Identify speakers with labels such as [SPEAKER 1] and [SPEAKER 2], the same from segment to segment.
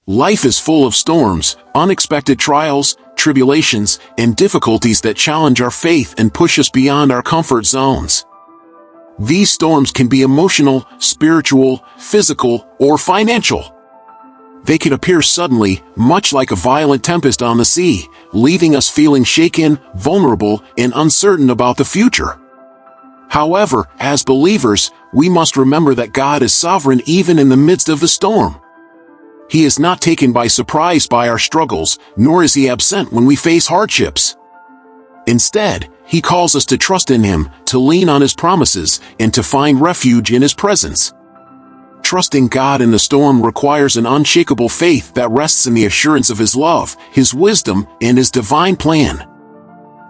[SPEAKER 1] Life is full of storms, unexpected trials, tribulations, and difficulties that challenge our faith and push us beyond our comfort zones. These storms can be emotional, spiritual, physical, or financial. They can appear suddenly, much like a violent tempest on the sea, leaving us feeling shaken, vulnerable, and uncertain about the future. However, as believers, we must remember that God is sovereign even in the midst of the storm. He is not taken by surprise by our struggles, nor is he absent when we face hardships. Instead, he calls us to trust in him, to lean on his promises, and to find refuge in his presence. Trusting God in the storm requires an unshakable faith that rests in the assurance of his love, his wisdom, and his divine plan.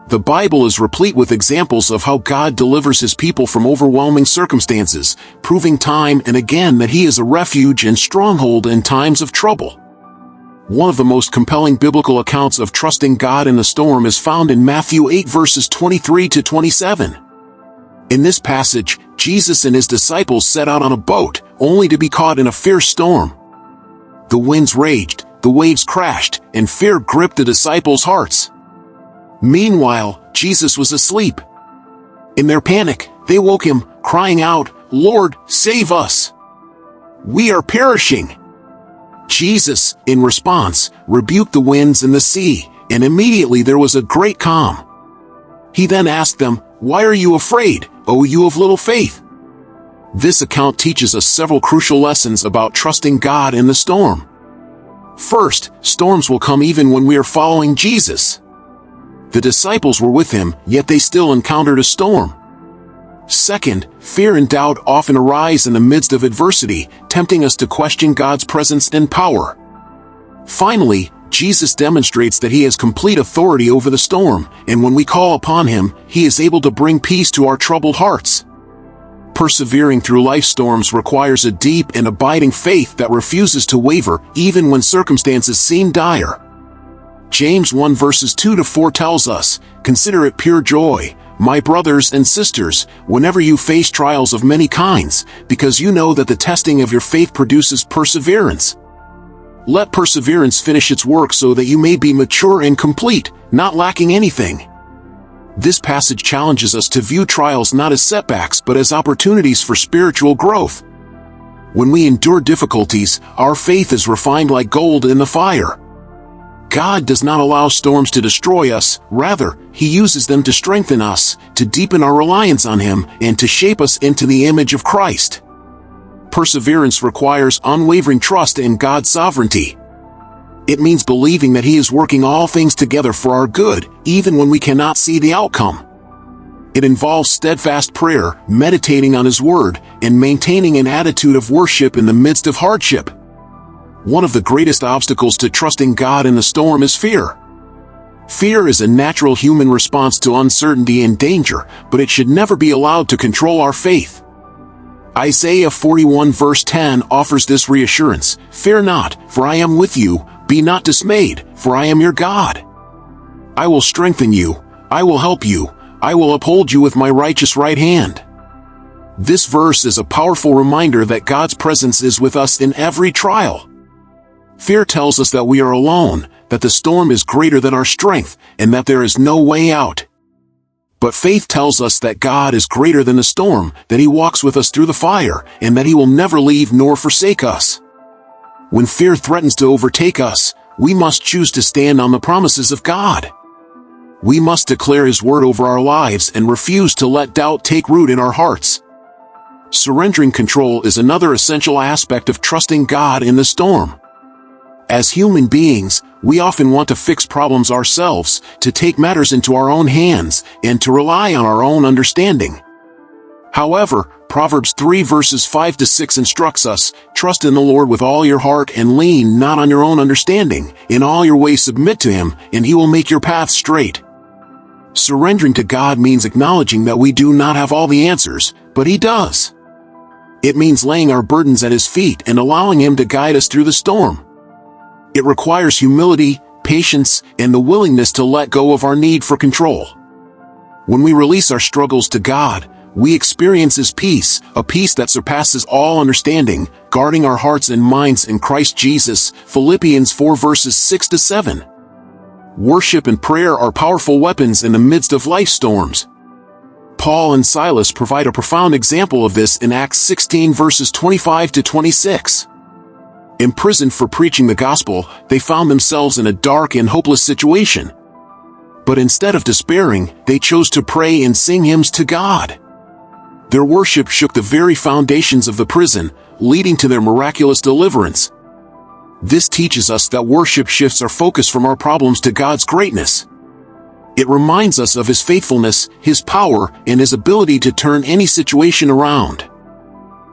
[SPEAKER 1] The Bible is replete with examples of how God delivers his people from overwhelming circumstances, proving time and again that he is a refuge and stronghold in times of trouble. One of the most compelling biblical accounts of trusting God in the storm is found in Matthew 8 verses 23 to 27. In this passage, Jesus and his disciples set out on a boat, only to be caught in a fierce storm. The winds raged, the waves crashed, and fear gripped the disciples' hearts. Meanwhile, Jesus was asleep. In their panic, they woke him, crying out, "Lord, save us! We are perishing!" Jesus, in response, rebuked the winds and the sea, and immediately there was a great calm. He then asked them, "Why are you afraid, O you of little faith?" This account teaches us several crucial lessons about trusting God in the storm. First, storms will come even when we are following Jesus. The disciples were with him, yet they still encountered a storm. Second, fear and doubt often arise in the midst of adversity, tempting us to question God's presence and power. Finally, Jesus demonstrates that he has complete authority over the storm, and when we call upon him, he is able to bring peace to our troubled hearts. Persevering through life's storms requires a deep and abiding faith that refuses to waver even when circumstances seem dire. James 1 verses 2 to 4 tells us, "Consider it pure joy, my brothers and sisters, whenever you face trials of many kinds, because you know that the testing of your faith produces perseverance. Let perseverance finish its work so that you may be mature and complete, not lacking anything." This passage challenges us to view trials not as setbacks but as opportunities for spiritual growth. When we endure difficulties, our faith is refined like gold in the fire. God does not allow storms to destroy us, rather, he uses them to strengthen us, to deepen our reliance on him, and to shape us into the image of Christ. Perseverance requires unwavering trust in God's sovereignty. It means believing that he is working all things together for our good, even when we cannot see the outcome. It involves steadfast prayer, meditating on his word, and maintaining an attitude of worship in the midst of hardship. One of the greatest obstacles to trusting God in the storm is fear. Fear is a natural human response to uncertainty and danger, but it should never be allowed to control our faith. Isaiah 41 verse 10 offers this reassurance, "Fear not, for I am with you, be not dismayed, for I am your God. I will strengthen you, I will help you, I will uphold you with my righteous right hand." This verse is a powerful reminder that God's presence is with us in every trial. Fear tells us that we are alone, that the storm is greater than our strength, and that there is no way out. But faith tells us that God is greater than the storm, that he walks with us through the fire, and that he will never leave nor forsake us. When fear threatens to overtake us, we must choose to stand on the promises of God. We must declare his word over our lives and refuse to let doubt take root in our hearts. Surrendering control is another essential aspect of trusting God in the storm. As human beings, we often want to fix problems ourselves, to take matters into our own hands, and to rely on our own understanding. However, Proverbs 3 verses 5 to 6 instructs us, "Trust in the Lord with all your heart and lean not on your own understanding. In all your ways submit to him, and he will make your path straight." Surrendering to God means acknowledging that we do not have all the answers, but he does. It means laying our burdens at his feet and allowing him to guide us through the storm. It requires humility, patience, and the willingness to let go of our need for control. When we release our struggles to God, we experience His peace, a peace that surpasses all understanding, guarding our hearts and minds in Christ Jesus. Philippians 4 verses 6 to 7. Worship and prayer are powerful weapons in the midst of life storms. Paul and Silas provide a profound example of this in Acts 16 verses 25 to 26. Imprisoned for preaching the gospel, they found themselves in a dark and hopeless situation. But instead of despairing, they chose to pray and sing hymns to God. Their worship shook the very foundations of the prison, leading to their miraculous deliverance. This teaches us that worship shifts our focus from our problems to God's greatness. It reminds us of His faithfulness, His power, and His ability to turn any situation around.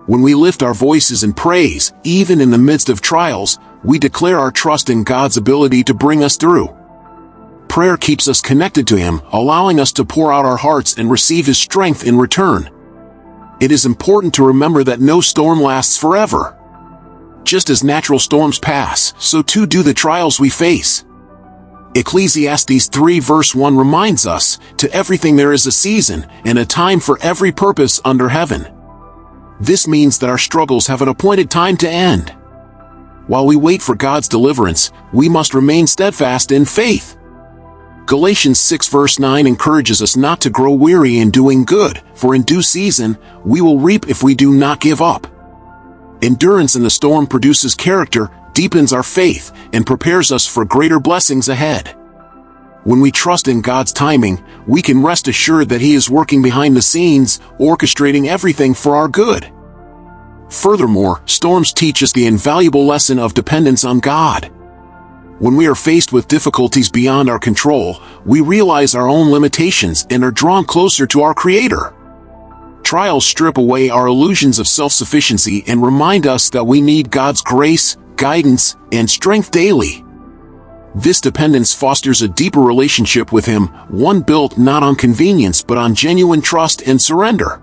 [SPEAKER 1] When we lift our voices in praise, even in the midst of trials, we declare our trust in God's ability to bring us through. Prayer keeps us connected to Him, allowing us to pour out our hearts and receive His strength in return. It is important to remember that no storm lasts forever. Just as natural storms pass, so too do the trials we face. Ecclesiastes 3 verse 1 reminds us, "To everything there is a season, and a time for every purpose under heaven." This means that our struggles have an appointed time to end. While we wait for God's deliverance, we must remain steadfast in faith. Galatians 6 verse 9 encourages us not to grow weary in doing good, for in due season, we will reap if we do not give up. Endurance in the storm produces character, deepens our faith, and prepares us for greater blessings ahead. When we trust in God's timing, we can rest assured that He is working behind the scenes, orchestrating everything for our good. Furthermore, storms teach us the invaluable lesson of dependence on God. When we are faced with difficulties beyond our control, we realize our own limitations and are drawn closer to our Creator. Trials strip away our illusions of self-sufficiency and remind us that we need God's grace, guidance, and strength daily. This dependence fosters a deeper relationship with Him, one built not on convenience but on genuine trust and surrender.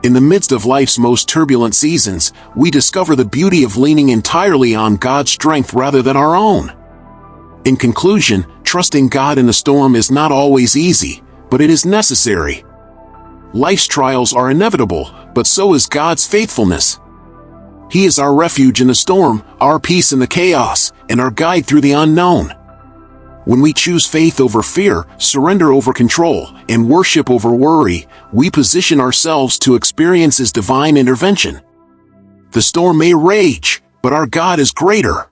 [SPEAKER 1] In the midst of life's most turbulent seasons, we discover the beauty of leaning entirely on God's strength rather than our own. In conclusion, trusting God in the storm is not always easy, but it is necessary. Life's trials are inevitable, but so is God's faithfulness. He is our refuge in the storm, our peace in the chaos, and our guide through the unknown. When we choose faith over fear, surrender over control, and worship over worry, we position ourselves to experience His divine intervention. The storm may rage, but our God is greater.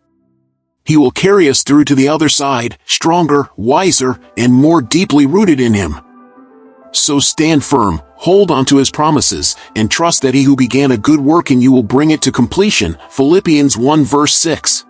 [SPEAKER 1] He will carry us through to the other side, stronger, wiser, and more deeply rooted in Him. So stand firm, hold on to His promises, and trust that He who began a good work in you will bring it to completion. Philippians 1 verse 6.